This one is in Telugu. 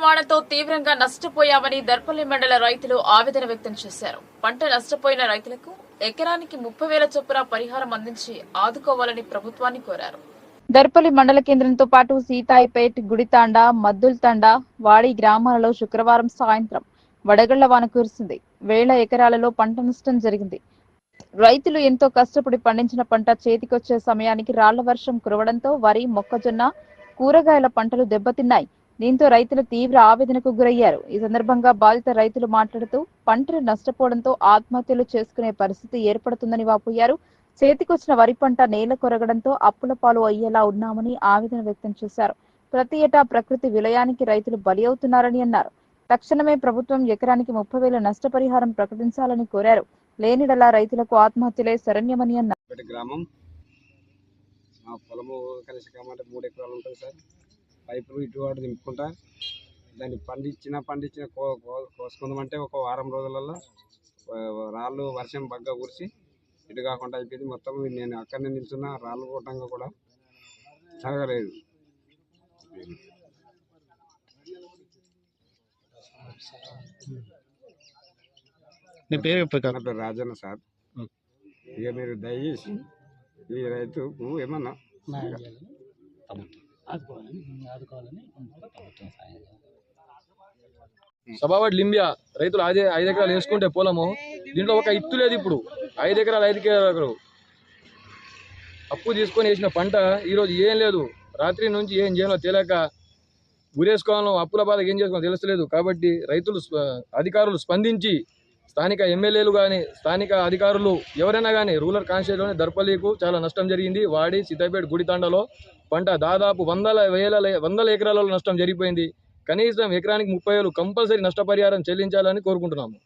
వానతో తీవ్రంగా నష్టపోయామని దర్పల్లి మండల రైతులు ఆవేదన వ్యక్తం చేశారు. పంట నష్టపోయిన రైతులకు ఎకరానికి 30,000 చొప్పున పరిహారం అందించి ఆదుకోవాలని ప్రభుత్వాన్ని కోరారు. దర్పల్లి మండల కేంద్రంతో పాటు సీతాయిపేట్, గుడితాండ, మద్దుల్తండ, వాడి గ్రామాలలో శుక్రవారం సాయంత్రం వడగళ్ల వాన కురిసింది. వేల ఎకరాలలో పంట నష్టం జరిగింది. రైతులు ఎంతో కష్టపడి పండించిన పంట చేతికొచ్చే సమయానికి రాళ్ల వర్షం కురవడంతో వరి, మొక్కజొన్న, కూరగాయల పంటలు దెబ్బతిన్నాయి. దీంతో రైతులు తీవ్ర ఆవేదనకు గురయ్యారు. ఈ సందర్భంగా బాధిత రైతులు మాట్లాడుతూ పంటలు నష్టపోవడంతో ఆత్మహత్యలు చేసుకునే పరిస్థితి ఏర్పడుతుందని వాపోయారు. చేతికొచ్చిన వరి పంట నేల కొరగడంతో అప్పుల పాలు అయ్యేలా ఉన్నామని ఆవేదన వ్యక్తం చేశారు. ప్రతి ఏటా ప్రకృతి విలయానికి రైతులు బలి అవుతున్నారని అన్నారు. తక్షణమే ప్రభుత్వం ఎకరానికి 30,000 నష్టపరిహారం ప్రకటించాలని కోరారు. లేనిడలా రైతులకు ఆత్మహత్యలే శరణ్యమని అన్నారు. గ్రామం మా పొలము కలిసి కామంటే 3 ఎకరాలు ఉంటుంది సార్. పైపులు ఇటు అటు దింపుకుంటా దాన్ని పండించిన కోసుకుందామంటే ఒక వారం రోజులలో రాళ్ళు వర్షం బాగా కురిసి ఇటు కాకుండా అయిపోయింది. మొత్తం నేను అక్కడనే నిల్చున్నా, రాళ్ళు కొట్టంగా కూడా జరగలేదు. నా పేరు రాజన్న సార్. ఇక మీరు దయచేసి ఈ రైతుకు ఏమన్నా సభావాడి లింబియా రైతులు 5 ఎకరాలు వేసుకుంటే పొలము దీంట్లో ఒక ఇత్తు లేదు. ఇప్పుడు 5 ఎకరాలు 5 ఎకరాలు అప్పు తీసుకొని వేసిన పంట ఈరోజు ఏం లేదు. రాత్రి నుంచి ఏం చేయాలో తెలియక గురేసుకోవాలో అప్పుల బాధ ఏం చేసుకోవాలో తెలుస్తలేదు. కాబట్టి రైతులు అధికారులు స్పందించి స్థానిక ఎమ్మెల్యేలు కానీ స్థానిక అధికారులు ఎవరైనా కానీ రూరల్ కాన్స్టిట్యూన్సీలోని దర్పల్లికు చాలా నష్టం జరిగింది. వాడి, సీతాపేట, గుడితాండలో పంట దాదాపు వందల ఎకరాలలో నష్టం జరిగిపోయింది. కనీసం ఎకరానికి 30,000 కంపల్సరీ నష్టపరిహారం చెల్లించాలని కోరుకుంటున్నాము.